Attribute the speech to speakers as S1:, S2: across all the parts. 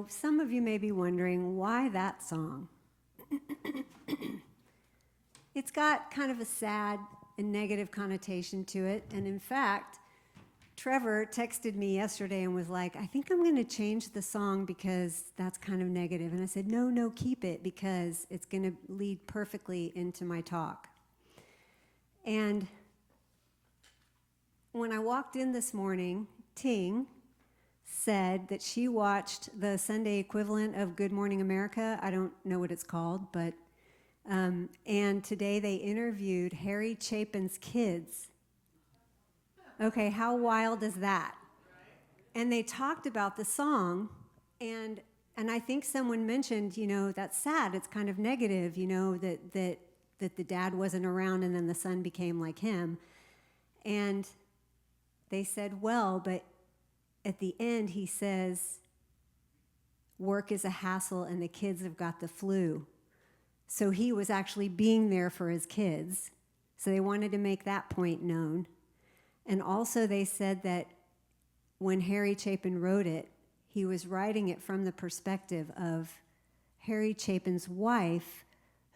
S1: So some of you may be wondering, why that song? It's got kind of a sad and negative connotation to it. And in fact, Trevor texted me yesterday and was like, I think I'm going to change the song because that's kind of negative. And I said, no, keep it because it's going to lead perfectly into my talk. And when I walked in this morning, Ting said that she watched the Sunday equivalent of Good Morning America. I don't know what it's called, but and today they interviewed Harry Chapin's kids. Okay, how wild is that? And they talked about the song, and I think someone mentioned, that's sad. It's kind of negative, that the dad wasn't around and then the son became like him. And they said, well, but at the end he says, work is a hassle and the kids have got the flu. So he was actually being there for his kids. So they wanted to make that point known. And also they said that when Harry Chapin wrote it, he was writing it from the perspective of Harry Chapin's wife,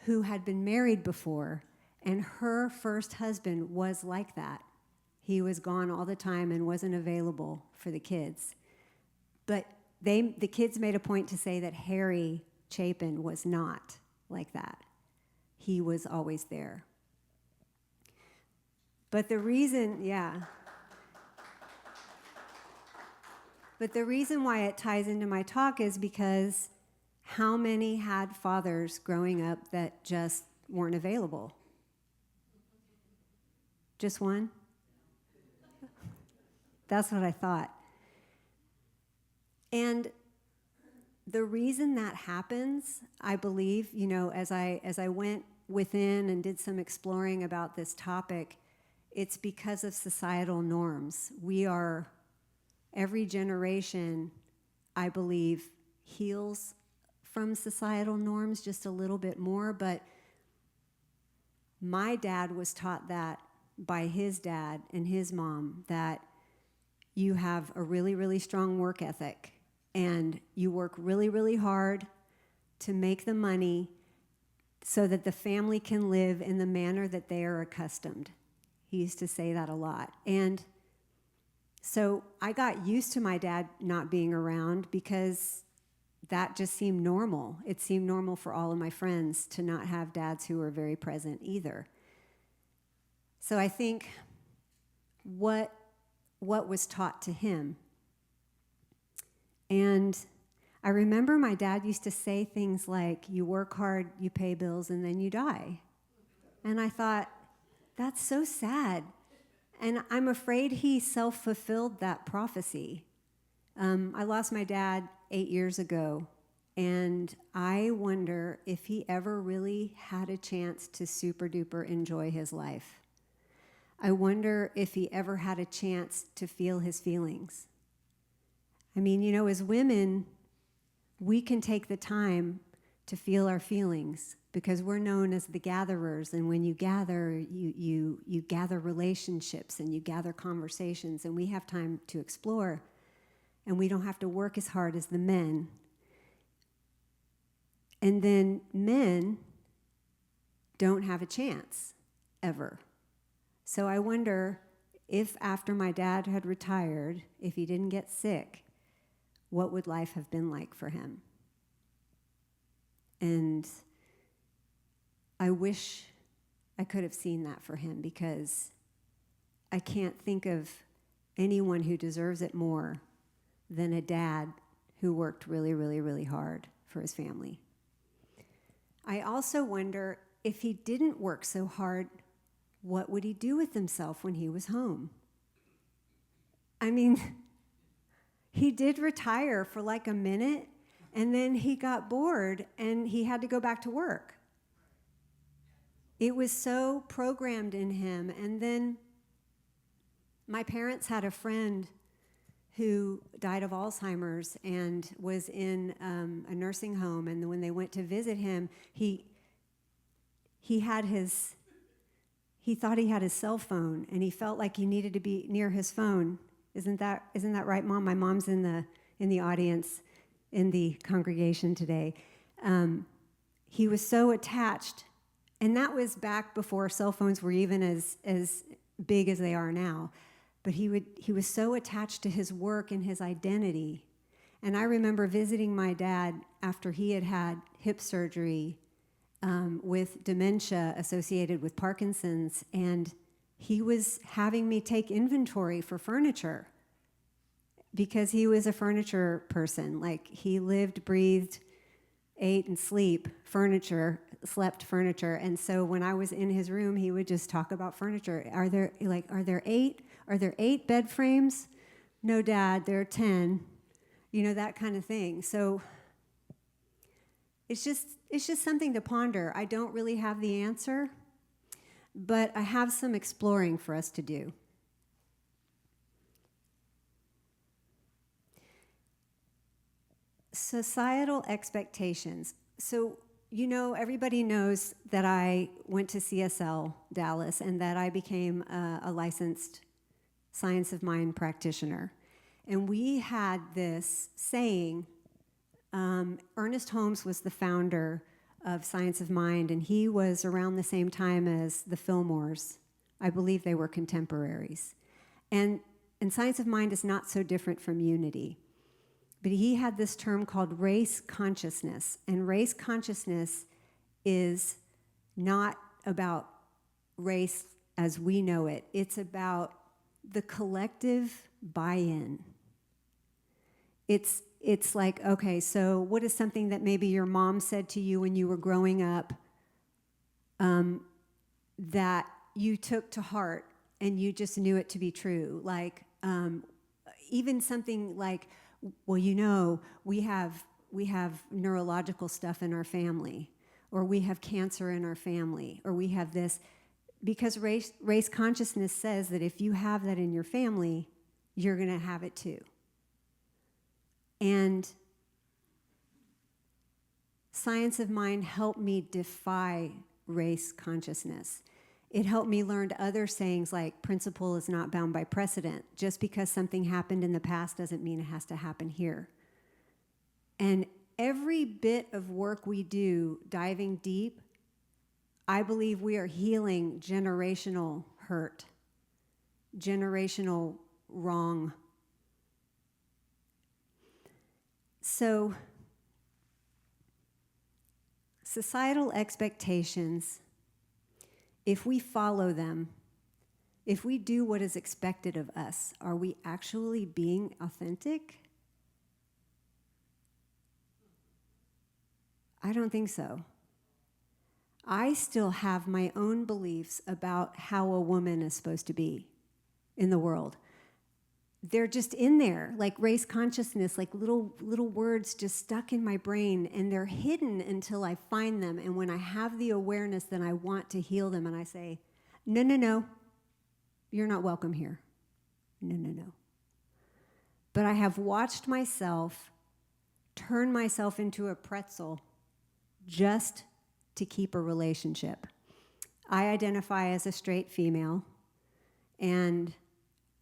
S1: who had been married before, and her first husband was like that. He was gone all the time and wasn't available for the kids. But the kids made a point to say that Harry Chapin was not like that. He was always there. But the reason why it ties into my talk is because how many had fathers growing up that just weren't available? Just one? That's what I thought. And the reason that happens, I believe, as I went within and did some exploring about this topic, it's because of societal norms. Every generation, I believe, heals from societal norms just a little bit more, but my dad was taught that by his dad and his mom, that you have a really, really strong work ethic and you work really, really hard to make the money so that the family can live in the manner that they are accustomed. He used to say that a lot. And so I got used to my dad not being around because that just seemed normal. It seemed normal for all of my friends to not have dads who were very present either. So I think what was taught to him. And I remember my dad used to say things like, you work hard, you pay bills, and then you die. And I thought, that's so sad. And I'm afraid he self-fulfilled that prophecy. I lost my dad 8 years ago, and I wonder if he ever really had a chance to super-duper enjoy his life. I wonder if he ever had a chance to feel his feelings. I mean, as women, we can take the time to feel our feelings because we're known as the gatherers, and when you gather, you gather relationships and you gather conversations, and we have time to explore, and we don't have to work as hard as the men. And then men don't have a chance, ever. So I wonder if after my dad had retired, if he didn't get sick, what would life have been like for him? And I wish I could have seen that for him because I can't think of anyone who deserves it more than a dad who worked really, really, really hard for his family. I also wonder if he didn't work so hard, what would he do with himself when he was home? I mean, he did retire for like a minute, and then he got bored, and he had to go back to work. It was so programmed in him. And then my parents had a friend who died of Alzheimer's and was in a nursing home, and when they went to visit him, he thought he had his cell phone, and he felt like he needed to be near his phone. Isn't that right, Mom? My mom's in the audience. in the congregation today. He was so attached, and that was back before cell phones were even as big as they are now. But he was so attached to his work and his identity. And I remember visiting my dad after he had had hip surgery with dementia associated with Parkinson's, and he was having me take inventory for furniture because he was a furniture person. Like, he lived, breathed, ate, and slept furniture. And so when I was in his room, he would just talk about furniture. Are there 8 bed frames? No, Dad, there are 10. That kind of thing. So it's just something to ponder. I don't really have the answer, but I have some exploring for us to do. Societal expectations. So, everybody knows that I went to CSL Dallas and that I became a licensed Science of Mind practitioner. And we had this saying, Ernest Holmes was the founder of Science of Mind, and he was around the same time as the Fillmores. I believe they were contemporaries. And Science of Mind is not so different from Unity. But he had this term called race consciousness. And race consciousness is not about race as we know it. It's about the collective buy-in. It's like, okay, so what is something that maybe your mom said to you when you were growing up that you took to heart and you just knew it to be true? Like, even something like, well, we have neurological stuff in our family, or we have cancer in our family, or we have this, because race consciousness says that if you have that in your family, you're going to have it too. And Science of Mind helped me defy race consciousness. It helped me learn other sayings like principle is not bound by precedent. Just because something happened in the past doesn't mean it has to happen here. And every bit of work we do, diving deep, I believe we are healing generational hurt, generational wrong. So, societal expectations, if we follow them, if we do what is expected of us, are we actually being authentic? I don't think so. I still have my own beliefs about how a woman is supposed to be in the world. They're just in there, like race consciousness, like little words just stuck in my brain, and they're hidden until I find them. And when I have the awareness, then I want to heal them, and I say, no, you're not welcome here. No. But I have watched myself turn myself into a pretzel just to keep a relationship. I identify as a straight female, and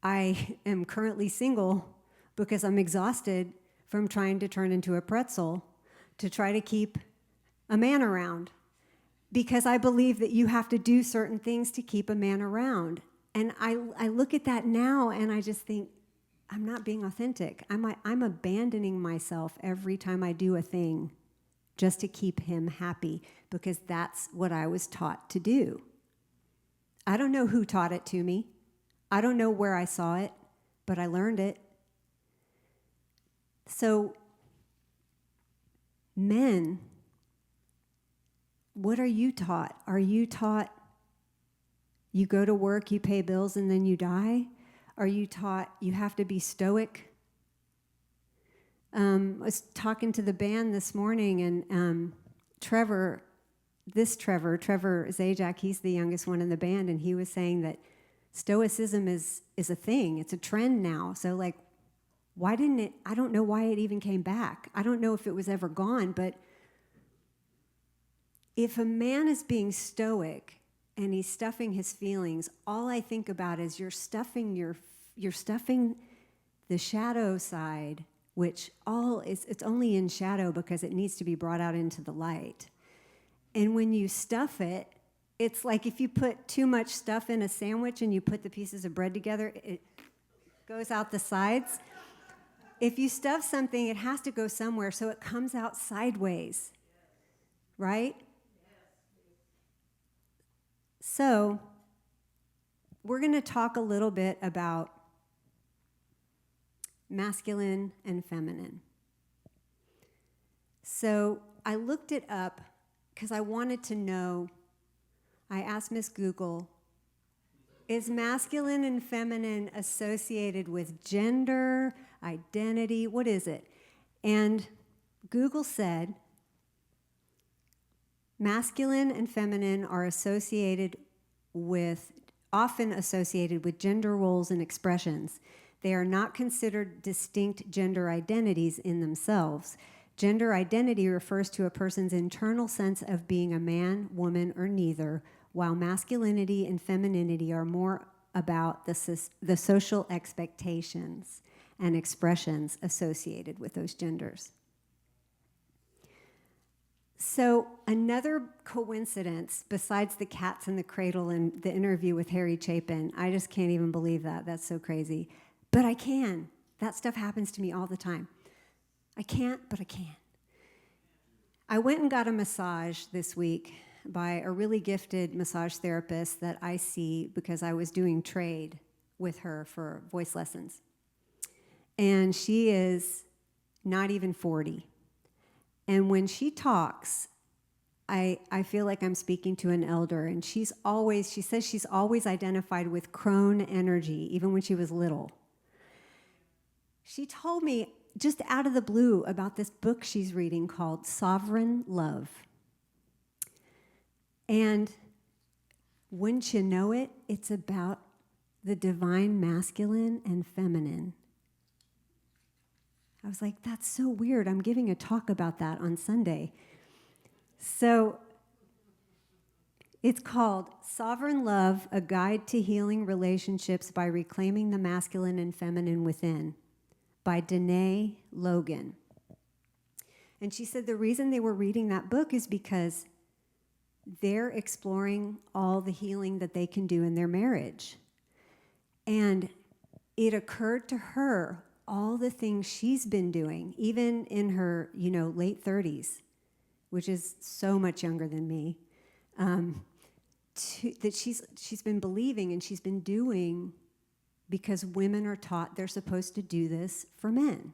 S1: I am currently single because I'm exhausted from trying to turn into a pretzel to try to keep a man around, because I believe that you have to do certain things to keep a man around. And I look at that now and I just think, I'm not being authentic. I'm abandoning myself every time I do a thing just to keep him happy, because that's what I was taught to do. I don't know who taught it to me. I don't know where I saw it, but I learned it. So, men, what are you taught? Are you taught you go to work, you pay bills, and then you die? Are you taught you have to be stoic? I was talking to the band this morning, and Trevor Zajac, he's the youngest one in the band, and he was saying that Stoicism is a thing. It's a trend now. So, like, why didn't it? I don't know why it even came back. I don't know if it was ever gone, but if a man is being stoic and he's stuffing his feelings, all I think about is you're stuffing the shadow side which it's only in shadow because it needs to be brought out into the light. And when you stuff it, it's like if you put too much stuff in a sandwich and you put the pieces of bread together, it goes out the sides. If you stuff something, it has to go somewhere, so it comes out sideways, right? So we're going to talk a little bit about masculine and feminine. So I looked it up because I wanted to know. I asked Miss Google, is masculine and feminine associated with gender, identity? What is it? And Google said masculine and feminine are often associated with gender roles and expressions. They are not considered distinct gender identities in themselves. Gender identity refers to a person's internal sense of being a man, woman, or neither, while masculinity and femininity are more about the social expectations and expressions associated with those genders. So another coincidence, besides the cats in the cradle and the interview with Harry Chapin, I just can't even believe that. That's so crazy. But I can. That stuff happens to me all the time. I can't, but I can. I went and got a massage this week by a really gifted massage therapist that I see because I was doing trade with her for voice lessons. And she is not even 40. And when she talks, I feel like I'm speaking to an elder. And she says she's always identified with crone energy, even when she was little. She told me just out of the blue about this book she's reading called Sovereign Love. And wouldn't you know it, it's about the divine masculine and feminine. I was like, that's so weird. I'm giving a talk about that on Sunday. So it's called Sovereign Love, A Guide to Healing Relationships by Reclaiming the Masculine and Feminine Within, by Danae Logan. And she said the reason they were reading that book is because they're exploring all the healing that they can do in their marriage. And it occurred to her all the things she's been doing, even in her, late 30s, which is so much younger than me, that she's been believing and she's been doing because women are taught they're supposed to do this for men.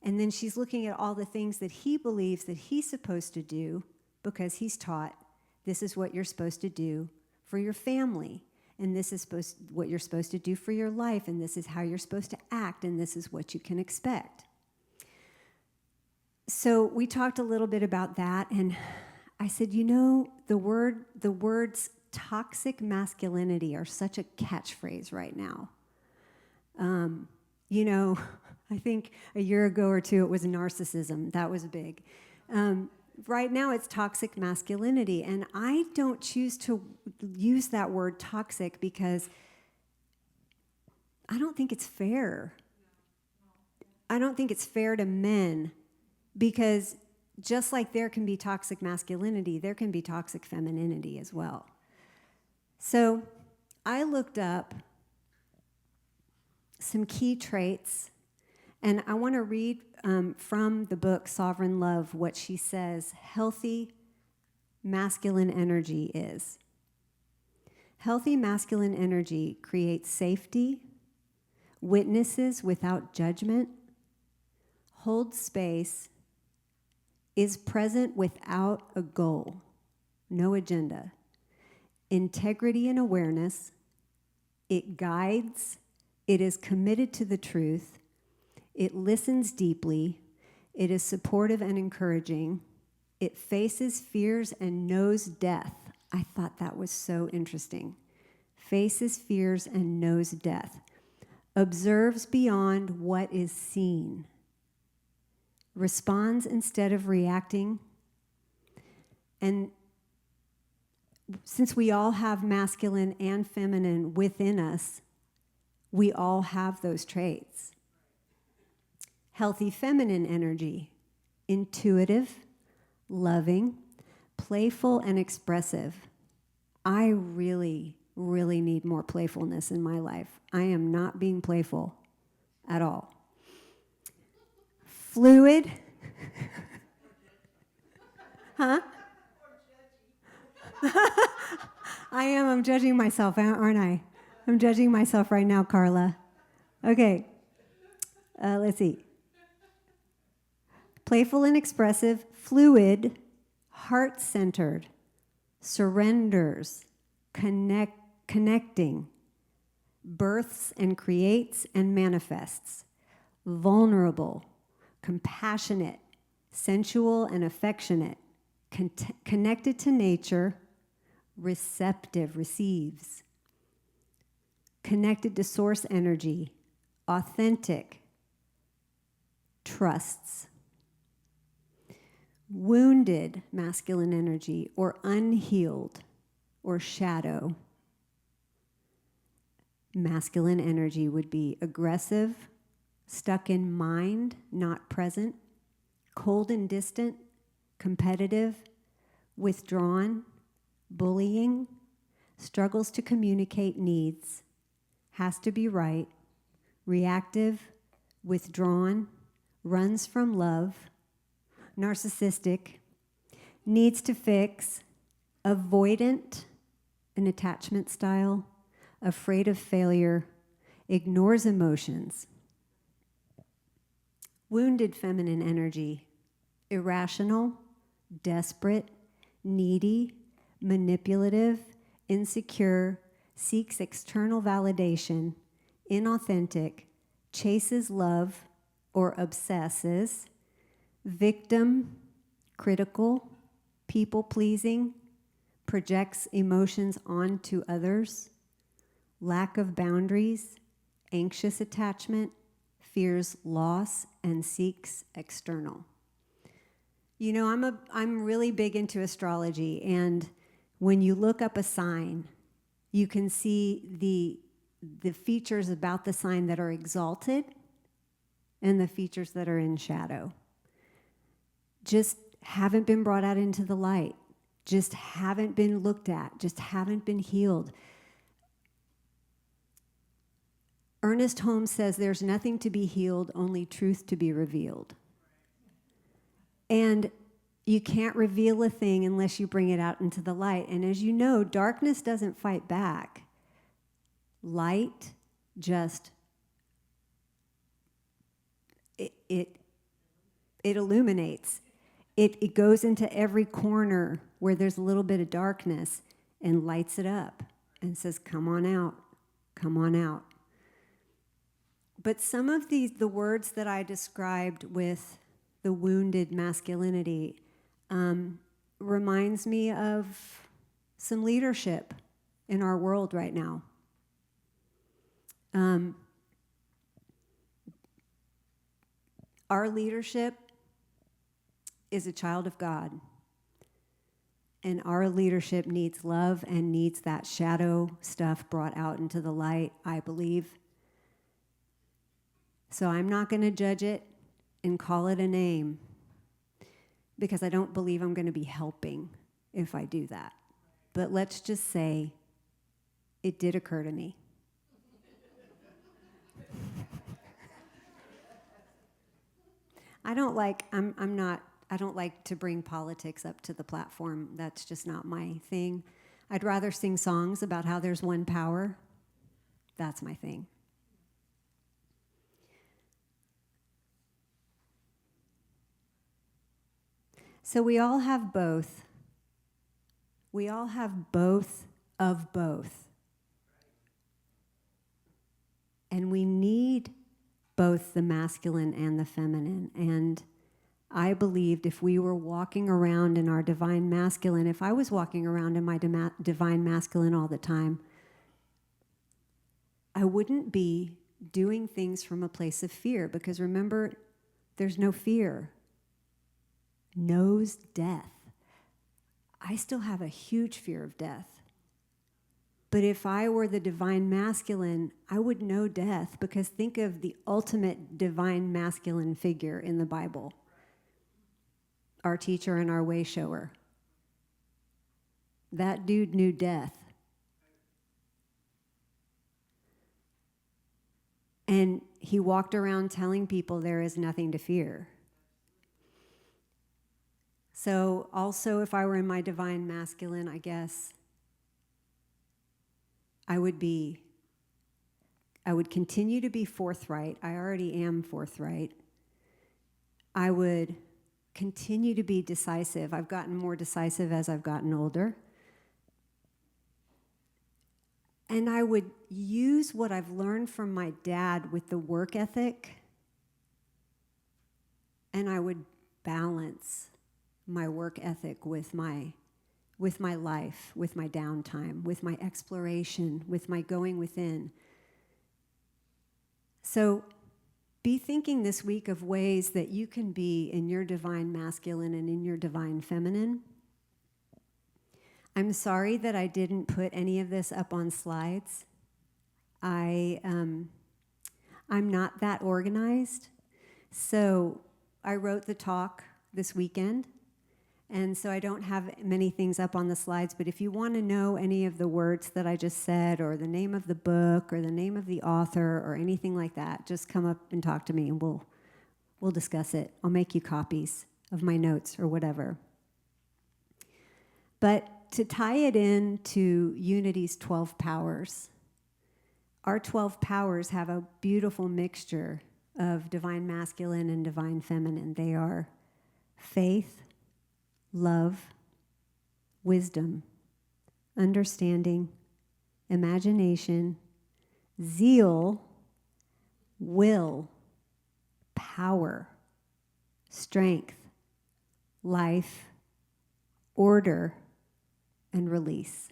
S1: And then she's looking at all the things that he believes that he's supposed to do because he's taught this is what you're supposed to do for your family, and this is what you're supposed to do for your life, and this is how you're supposed to act, and this is what you can expect. So we talked a little bit about that, and I said, the words toxic masculinity are such a catchphrase right now. I think a year ago or two it was narcissism. That was big. Right now it's toxic masculinity, and I don't choose to use that word toxic because I don't think it's fair. I don't think it's fair to men, because just like there can be toxic masculinity, there can be toxic femininity as well. So I looked up some key traits, and I want to read from the book Sovereign Love what she says healthy masculine energy is. Healthy masculine energy creates safety, witnesses without judgment, holds space, is present without a goal, no agenda, integrity and awareness, it guides, it is committed to the truth, it listens deeply, it is supportive and encouraging, it faces fears and knows death. I thought that was so interesting. Faces fears and knows death. Observes beyond what is seen. Responds instead of reacting. And since we all have masculine and feminine within us, we all have those traits. Healthy feminine energy, intuitive, loving, playful, and expressive. I really, really need more playfulness in my life. I am not being playful at all. Fluid. Huh? I am. I'm judging myself, aren't I? I'm judging myself right now, Carla. Okay. Let's see. Playful and expressive, fluid, heart-centered, surrenders, connecting, births and creates and manifests, vulnerable, compassionate, sensual and affectionate, connected to nature, receptive, receives, connected to source energy, authentic, trusts, wounded masculine energy or unhealed or shadow. Masculine energy would be aggressive, stuck in mind, not present, cold and distant, competitive, withdrawn, bullying, struggles to communicate needs, has to be right, reactive, withdrawn, runs from love, narcissistic, needs to fix, avoidant, an attachment style, afraid of failure, ignores emotions. Wounded feminine energy, irrational, desperate, needy, manipulative, insecure, seeks external validation, inauthentic, chases love or obsesses, victim, critical, people-pleasing, projects emotions onto others, lack of boundaries, anxious attachment, fears loss, and seeks external. You know, I'm really big into astrology, and when you look up a sign, you can see the features about the sign that are exalted and the features that are in shadow. Just haven't been brought out into the light, just haven't been looked at, just haven't been healed. Ernest Holmes says there's nothing to be healed, only truth to be revealed. And you can't reveal a thing unless you bring it out into the light. And as you know, darkness doesn't fight back. Light just, it illuminates. It goes into every corner where there's a little bit of darkness and lights it up and says, come on out, come on out. But some of the words that I described with the wounded masculinity reminds me of some leadership in our world right now. Our leadership is a child of God. And our leadership needs love and needs that shadow stuff brought out into the light, I believe. So I'm not going to judge it and call it a name because I don't believe I'm going to be helping if I do that. But let's just say it did occur to me. I don't like to bring politics up to the platform. That's just not my thing. I'd rather sing songs about how there's one power. That's my thing. So we all have both. We all have both of both. And we need both the masculine and the feminine. And I believed if we were walking around in our divine masculine, if I was walking around in my divine masculine all the time, I wouldn't be doing things from a place of fear, because remember, there's no fear. Knows death. I still have a huge fear of death. But if I were the divine masculine, I would know death, because think of the ultimate divine masculine figure in the Bible, our teacher and our way shower. That dude knew death. And he walked around telling people there is nothing to fear. So also, if I were in my divine masculine, I guess I would continue to be forthright. I already am forthright. I would continue to be decisive. I've gotten more decisive as I've gotten older. And I would use what I've learned from my dad with the work ethic, and I would balance my work ethic with my life, with my downtime, with my exploration, with my going within. So be thinking this week of ways that you can be in your divine masculine and in your divine feminine. I'm sorry that I didn't put any of this up on slides. I'm not that organized. So I wrote the talk this weekend, and so I don't have many things up on the slides, but if you want to know any of the words that I just said, or the name of the book, or the name of the author, or anything like that, just come up and talk to me, and we'll discuss it. I'll make you copies of my notes or whatever. But to tie it into Unity's 12 powers, our 12 powers have a beautiful mixture of divine masculine and divine feminine. They are faith, love, wisdom, understanding, imagination, zeal, will, power, strength, life, order, and release.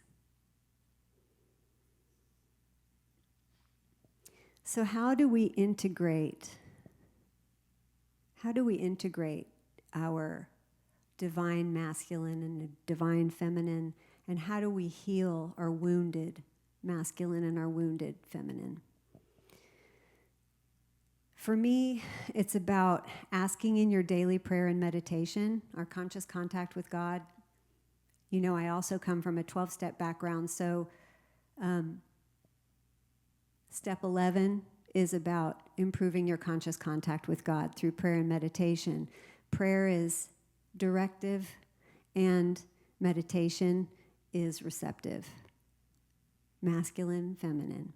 S1: So how do we integrate our divine masculine and divine feminine, and how do we heal our wounded masculine and our wounded feminine? For me, it's about asking in your daily prayer and meditation, our conscious contact with God. You know, I also come from a 12-step background, so step 11 is about improving your conscious contact with God through prayer and meditation. Prayer is directive, and meditation is receptive. Masculine, feminine.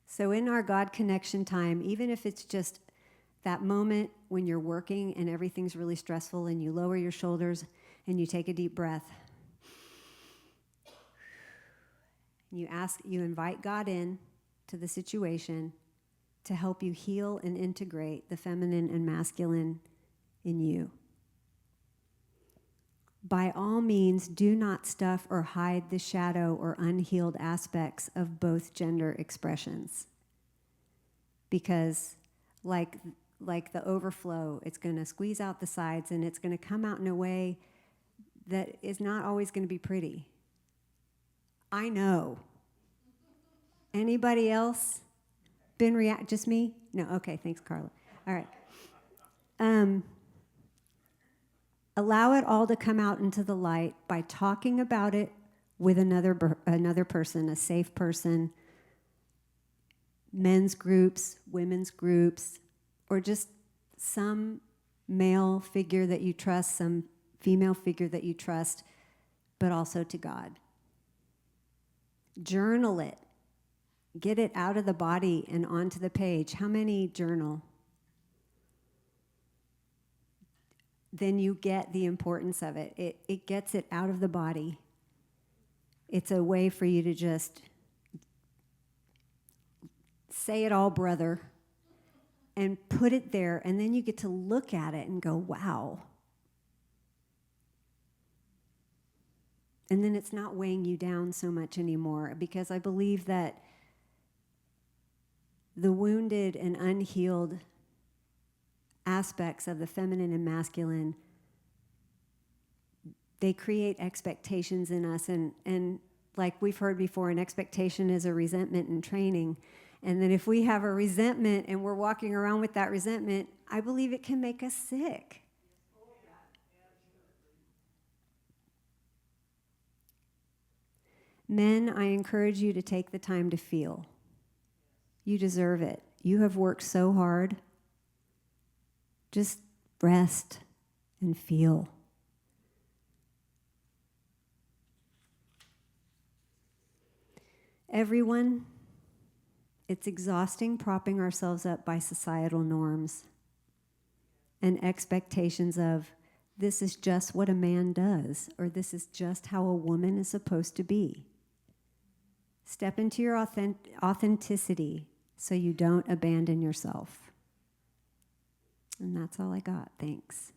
S1: So in our God connection time, even if it's just that moment when you're working and everything's really stressful and you lower your shoulders and you take a deep breath, you invite God in to the situation to help you heal and integrate the feminine and masculine in you. By all means, do not stuff or hide the shadow or unhealed aspects of both gender expressions, because like the overflow, it's going to squeeze out the sides, and it's going to come out in a way that is not always going to be pretty. I know. Anybody else been just me? No, okay, thanks, Carla. All right. Allow it all to come out into the light by talking about it with another person, a safe person, men's groups, women's groups, or just some male figure that you trust, some female figure that you trust, but also to God. Journal it. Get it out of the body and onto the page. How many journal? Then you get the importance of it. It gets it out of the body. It's a way for you to just say it all, brother, and put it there, and then you get to look at it and go, wow. And then it's not weighing you down so much anymore, because I believe that the wounded and unhealed aspects of the feminine and masculine, they create expectations in us, and like we've heard before, an expectation is a resentment in training. And then if we have a resentment and we're walking around with that resentment, I believe it can make us sick. Men, I encourage you to take the time to feel. You deserve it. You have worked so hard. Just rest and feel. Everyone, it's exhausting propping ourselves up by societal norms and expectations of this is just what a man does, or this is just how a woman is supposed to be. Step into your authenticity so you don't abandon yourself. And that's all I got. Thanks.